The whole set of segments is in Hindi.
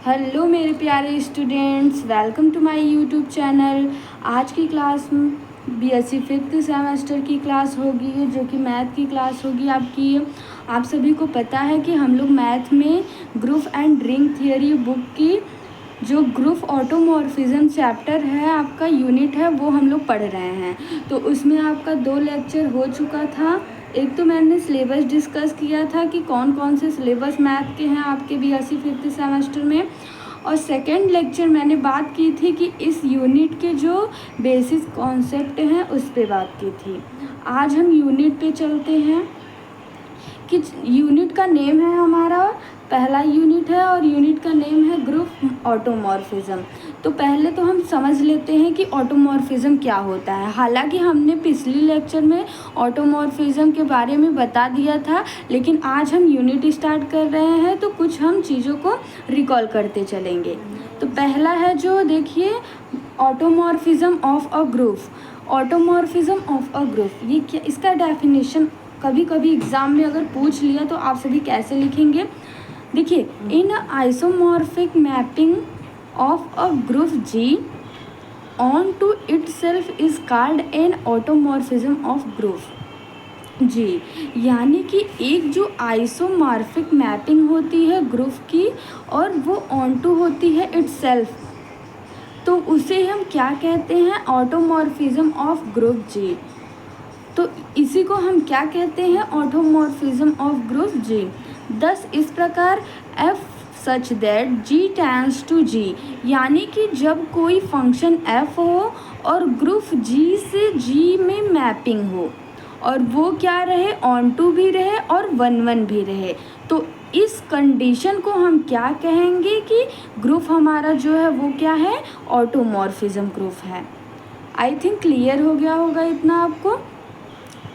हेलो मेरे प्यारे students, welcome to my YouTube channel. आज की क्लास बीएससी फिफ्थ सेमेस्टर की क्लास होगी, जो कि मैथ की क्लास होगी आपकी। आप सभी को पता है कि हम लोग मैथ में group and ring theory book की जो ग्रुप ऑटोमॉर्फिज्म चैप्टर है, आपका यूनिट है, वो हम लोग पढ़ रहे हैं। तो उसमें आपका 2 लेक्चर हो चुका था। एक तो मैंने सिलेबस डिस्कस किया था कि कौन कौन से सिलेबस मैथ के हैं आपके बीएससी फिफ्थ सेमेस्टर में, और सेकेंड लेक्चर मैंने बात की थी कि इस यूनिट के जो बेसिक कॉन्सेप्ट हैं उस पे बात की थी। आज हम यूनिट पे चलते हैं कि यूनिट का नेम है हमारा, पहला यूनिट है और यूनिट का नेम है ग्रुप ऑटोमॉर्फिज्म। तो पहले तो हम समझ लेते हैं कि ऑटोमॉर्फिज्म क्या होता है। हालांकि हमने पिछली लेक्चर में ऑटोमॉर्फिज्म के बारे में बता दिया था, लेकिन आज हम यूनिट स्टार्ट कर रहे हैं तो कुछ हम चीज़ों को रिकॉल करते चलेंगे। तो पहला है जो देखिए, automorphism of a group. Automorphism of a group, ये क्या, इसका डेफिनेशन कभी कभी एग्ज़ाम में अगर पूछ लिया तो आप सभी कैसे लिखेंगे। देखिए, an isomorphic mapping of a group G onto itself is called an automorphism of group G. यानी कि एक जो आइसोमॉर्फिक मैपिंग होती है ग्रुप की और वो ऑन टू होती है इटसेल्फ, तो उसे हम क्या कहते हैं, ऑटोमॉर्फिज्म ऑफ ग्रुप जी। तो इसी को हम क्या कहते हैं, ऑटोमॉर्फिज्म ऑफ ग्रुप जी। दस इस प्रकार f such that g tends to g, यानी कि जब कोई फंक्शन f हो और ग्रुप g से g में मैपिंग हो और वो क्या रहे, ऑन टू भी रहे और 1 1 भी रहे, तो इस कंडीशन को हम क्या कहेंगे कि ग्रुप हमारा जो है वो क्या है, ऑटोमॉर्फिज्म ग्रुप है। आई थिंक क्लियर हो गया होगा इतना आपको।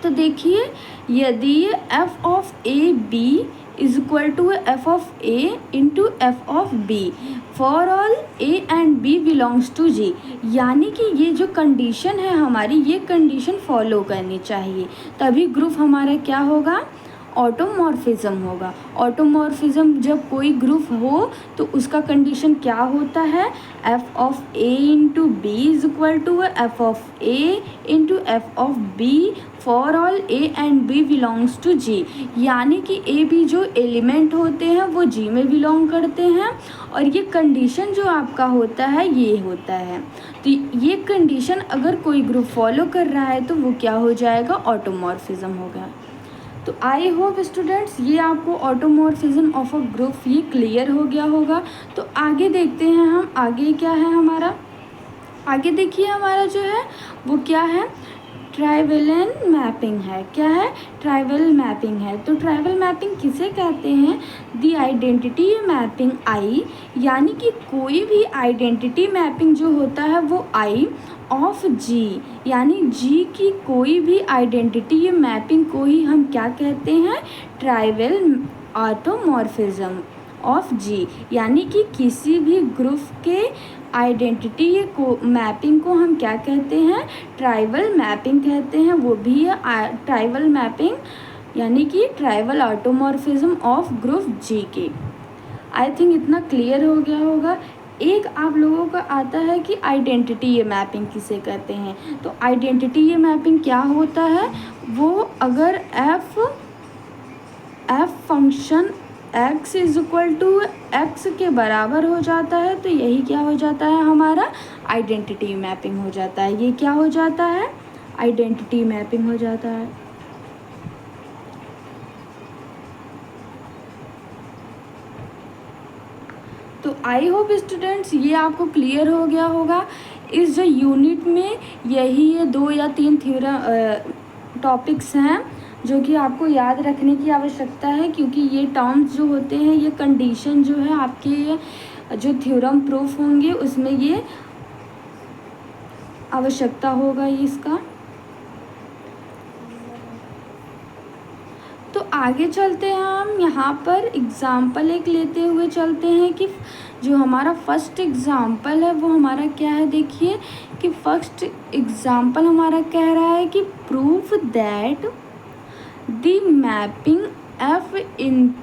तो देखिए, यदि f of A B is equal to F of A into F of B for all A and B belongs to G, यानी कि ये जो कंडीशन है हमारी, ये कंडीशन फॉलो करनी चाहिए, तभी ग्रुप हमारा क्या होगा, ऑटोमॉर्फिज्म होगा। ऑटोमॉर्फिज्म जब कोई ग्रुप हो तो उसका कंडीशन क्या होता है, F of A into B is equal to F of A into F of B for all A and B belongs to G, यानी कि ए बी जो एलिमेंट होते हैं वो जी में बिलोंग करते हैं, और ये कंडीशन जो आपका होता है ये होता है। तो ये कंडीशन अगर कोई ग्रुप फॉलो कर रहा है तो वो क्या हो जाएगा, ऑटोमॉर्फिज्म होगा। तो आई होप स्टूडेंट्स ये आपको ऑटोमॉर्फिज्म ऑफ अ ग्रुप ये क्लियर हो गया होगा। तो आगे देखते हैं हम, आगे क्या है हमारा, आगे देखिए हमारा जो है वो क्या है, ट्राइवलन मैपिंग है। क्या है, ट्राइवल मैपिंग है। तो ट्राइवल मैपिंग किसे कहते हैं, दी आइडेंटिटी मैपिंग आई, यानी कि कोई भी आइडेंटिटी मैपिंग जो होता है वो आई ऑफ जी, यानी जी की कोई भी आइडेंटिटी मैपिंग को ही हम क्या कहते हैं, ट्राइवल ऑटोमॉर्फिज्म ऑफ जी, यानी कि किसी भी ग्रुप के आइडेंटिटी को मैपिंग को हम क्या कहते हैं, ट्राइवल मैपिंग कहते हैं। वो भी है ट्राइवल मैपिंग, यानी कि ट्राइवल ऑटोमॉर्फिज्म ऑफ ग्रुप जी की। आई थिंक इतना क्लियर हो गया होगा। एक आप लोगों का आता है कि आइडेंटिटी ये मैपिंग किसे कहते हैं। तो आइडेंटिटी ये मैपिंग क्या होता है, वो अगर f function x is equal to x के बराबर हो जाता है तो यही क्या हो जाता है, हमारा आइडेंटिटी मैपिंग हो जाता है। ये क्या हो जाता है, आइडेंटिटी मैपिंग हो जाता है। तो आई होप स्टूडेंट्स ये आपको क्लियर हो गया होगा। इस जो यूनिट में यही ये 2 या 3 थ्योरम टॉपिक्स हैं जो कि आपको याद रखने की आवश्यकता है, क्योंकि ये टर्म्स जो होते हैं, ये कंडीशन जो है आपके जो थ्योरम प्रूफ होंगे उसमें ये आवश्यकता होगा इसका। तो आगे चलते हैं हम, यहाँ पर एग्ज़ाम्पल एक लेते हुए चलते हैं कि जो हमारा फर्स्ट एग्ज़ाम्पल है वो हमारा क्या है। देखिए कि फर्स्ट एग्ज़ाम्पल हमारा कह रहा है कि proof that the mapping F in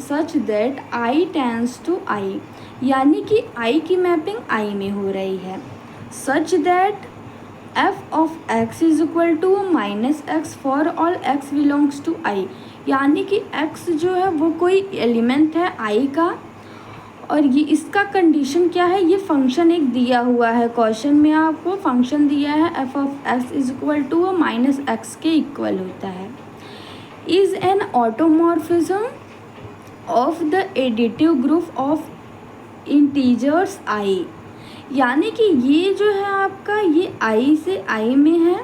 such that I tends to I, यानी कि आई की मैपिंग आई में हो रही है। Such that F of X is equal to minus X for all X belongs to I, यानी कि एक्स जो है वो कोई एलिमेंट है आई का, और ये इसका कंडीशन क्या है, ये फंक्शन एक दिया हुआ है क्वेश्चन में, आपको फंक्शन दिया है F of X is equal to minus X के इक्वल होता है। Is an automorphism of the additive group of integers I, यानी कि ये जो है आपका ये आई से आई में है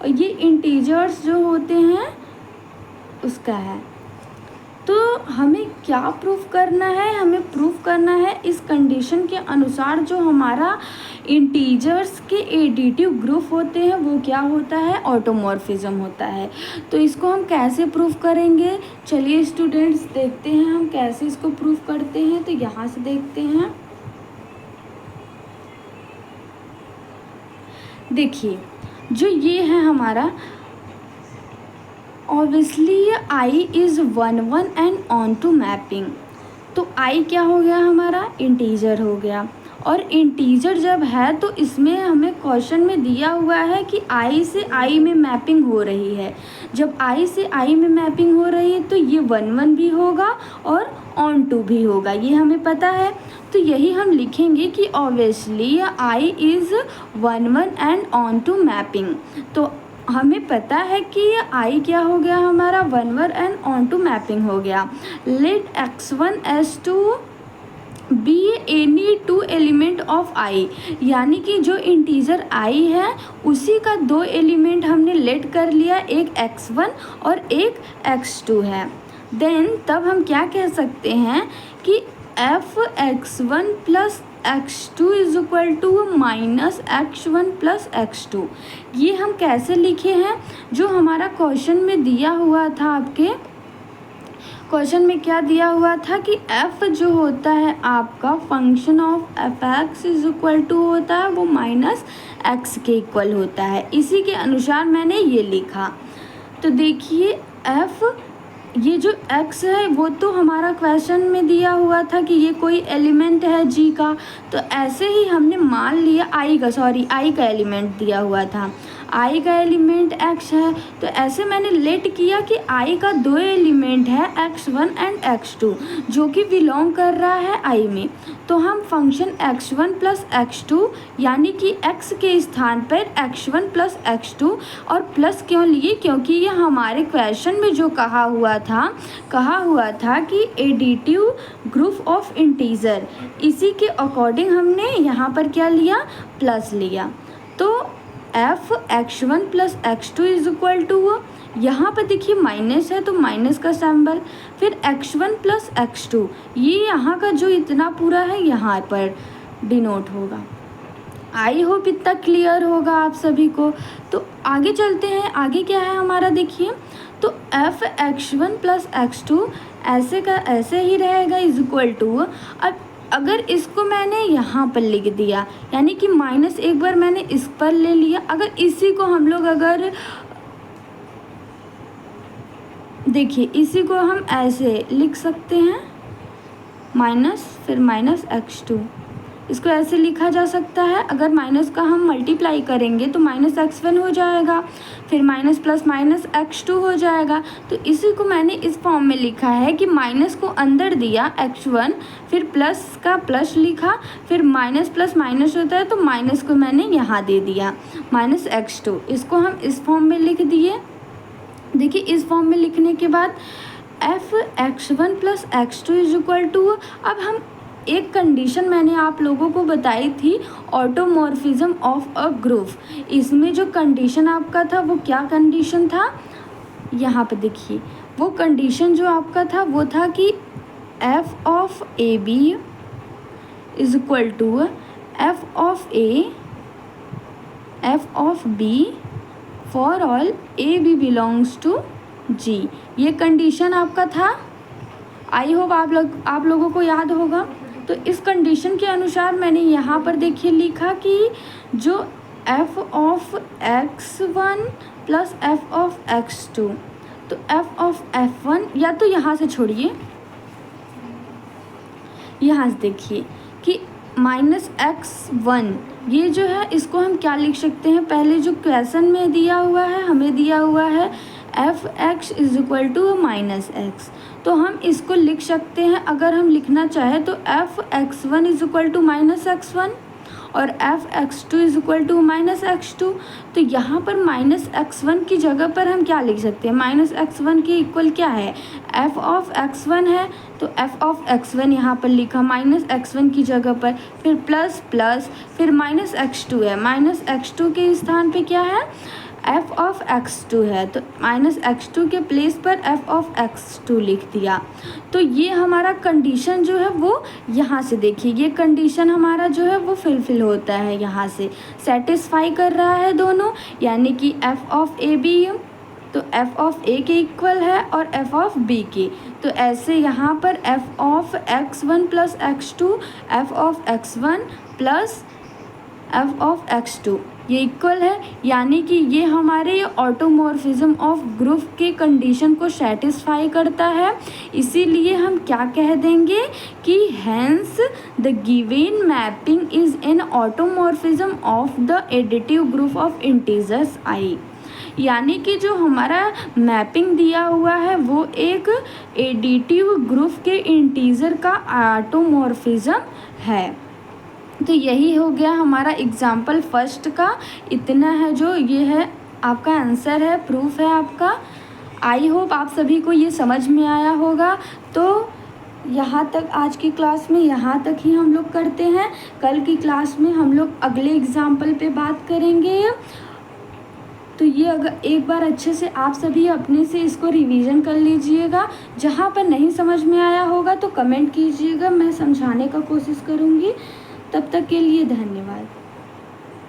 और ये इंटीजर्स जो होते हैं उसका है। तो हमें क्या प्रूफ करना है, हमें प्रूफ करना है इस कंडीशन के अनुसार जो हमारा इंटीजर्स के एडिटिव ग्रुप होते हैं वो क्या होता है, ऑटोमॉर्फिज्म होता है। तो इसको हम कैसे प्रूफ करेंगे, चलिए स्टूडेंट्स देखते हैं हम कैसे इसको प्रूफ करते हैं। तो यहाँ से देखते हैं, देखिए जो ये है हमारा, obviously I is 1 1 and onto mapping. तो आई क्या हो गया हमारा, इंटीजर हो गया, और इंटीजर जब है तो इसमें हमें क्वेश्चन में दिया हुआ है कि आई से आई में मैपिंग हो रही है। जब आई से आई में मैपिंग हो रही है तो ये 1 1 भी होगा और ऑन टू भी होगा, ये हमें पता है। तो यही हम लिखेंगे कि obviously I is 1 1 and onto mapping. तो हमें पता है कि ये आई क्या हो गया हमारा, 1 1 एंड ऑन टू मैपिंग हो गया। Let x1 s2 be any two element of I, यानी कि जो इंटीजर आई है उसी का 2 एलिमेंट हमने लेट कर लिया, एक x1 और एक x2 है। देन तब हम क्या कह सकते हैं कि f x1 plus x2 is equal to minus x1 plus x2। ये हम कैसे लिखे हैं, जो हमारा क्वेश्चन में दिया हुआ था, आपके क्वेश्चन में क्या दिया हुआ था कि f जो होता है आपका function of f x is equal to होता है वो माइनस एक्स के इक्वल होता है, इसी के अनुसार मैंने ये लिखा। तो देखिए f, ये जो x है वो तो हमारा क्वेश्चन में दिया हुआ था कि ये कोई एलिमेंट है g का, तो ऐसे ही हमने मान लिया आई का एलिमेंट दिया हुआ था, आई का एलिमेंट x है, तो ऐसे मैंने लेट किया कि आई का 2 एलिमेंट है x1 एंड x2 जो कि बिलोंग कर रहा है आई में। तो हम फंक्शन x1 प्लस x2 यानी कि x के स्थान पर x1 प्लस x2, और प्लस क्यों लिए, क्योंकि ये हमारे क्वेश्चन में जो कहा हुआ था कि एडिटिव ग्रुप ऑफ इंटीजर, इसी के अकॉर्डिंग हमने यहाँ पर क्या लिया, प्लस लिया। तो f x1 plus x2 is equal to, यहाँ पर देखिए माइनस है तो माइनस का सिंबल, फिर x1 प्लस x2, ये यहाँ का जो इतना पूरा है यहाँ पर डिनोट होगा। आई होप इतना क्लियर होगा आप सभी को। तो आगे चलते हैं, आगे क्या है हमारा, देखिए तो एफ x1 प्लस x2 ऐसे का ऐसे ही रहेगा इज इक्वल टू, अब अगर इसको मैंने यहाँ पर लिख दिया यानी कि माइनस एक बार मैंने इस पर ले लिया, अगर इसी को हम लोग अगर देखिए इसी को हम ऐसे लिख सकते हैं, माइनस फिर माइनस x2, इसको ऐसे लिखा जा सकता है। अगर माइनस का हम मल्टीप्लाई करेंगे तो माइनस x1 हो जाएगा, फिर माइनस प्लस माइनस x2 हो जाएगा। तो इसी को मैंने इस फॉर्म में लिखा है कि माइनस को अंदर दिया x1, फिर प्लस का प्लस लिखा, फिर माइनस प्लस माइनस होता है तो माइनस को मैंने यहाँ दे दिया माइनस x2, इसको हम इस फॉर्म में लिख दिए। देखिए इस फॉर्म में लिखने के बाद f x1 plus x2 is equal to, अब हम एक कंडीशन मैंने आप लोगों को बताई थी, ऑटोमॉर्फिज्म ऑफ अ ग्रुप, इसमें जो कंडीशन आपका था वो क्या कंडीशन था, यहाँ पे देखिए वो कंडीशन जो आपका था वो था कि F of A B is equal to F of A F of B for all A B belongs to G, ये कंडीशन आपका था। आई होप आप लोगों को याद होगा। तो इस कंडीशन के अनुसार मैंने यहाँ पर देखिए लिखा कि जो f of x1 plus f of x2, तो f ऑफ f1, या तो यहाँ से छोड़िए, यहाँ से देखिए कि -x1 ये जो है इसको हम क्या लिख सकते हैं, पहले जो क्वेश्चन में दिया हुआ है हमें दिया हुआ है f(x) = -x, तो हम इसको लिख सकते हैं, अगर हम लिखना चाहें तो f(x1) = -x1 और f(x2) = -x2। तो यहाँ पर -x1 की जगह पर हम क्या लिख सकते हैं, -x1 के इक्वल क्या है, f(x1) है, तो f(x1) यहाँ पर लिखा -x1 की जगह पर, फिर प्लस प्लस, फिर -x2 है, -x2 के स्थान पे क्या है, f(x2) है, तो -x2 के प्लेस पर f(x2) लिख दिया। तो ये हमारा कंडीशन जो है वो यहाँ से देखिए, ये कंडीशन हमारा जो है वो फिलफिल होता है, यहाँ से सेटिस्फाई कर रहा है दोनों, यानी कि f(a)b तो f(a) के इक्वल है और f(b) के, तो ऐसे यहाँ पर f(x1) + x2 f(x1) + f(x2) ये इक्वल है, यानी कि ये हमारे ऑटोमॉर्फिज्म ऑफ ग्रुप के कंडीशन को सेटिस्फाई करता है। इसीलिए हम क्या कह देंगे कि hence the given mapping is an automorphism of the additive group of integers i, यानी कि जो हमारा मैपिंग दिया हुआ है वो एक एडिटिव ग्रुप के इंटीजर का ऑटोमॉर्फिज्म है। तो यही हो गया हमारा एग्जाम्पल फर्स्ट का, इतना है जो ये है आपका आंसर है, प्रूफ है आपका। आई होप आप सभी को ये समझ में आया होगा। तो यहाँ तक आज की क्लास में यहाँ तक ही हम लोग करते हैं, कल की क्लास में हम लोग अगले एग्जाम्पल पे बात करेंगे। तो ये अगर एक बार अच्छे से आप सभी अपने से इसको रिवीजन कर लीजिएगा, जहाँ पर नहीं समझ में आया होगा तो कमेंट कीजिएगा, मैं समझाने का कोशिश करूँगी। तब तक के लिए धन्यवाद।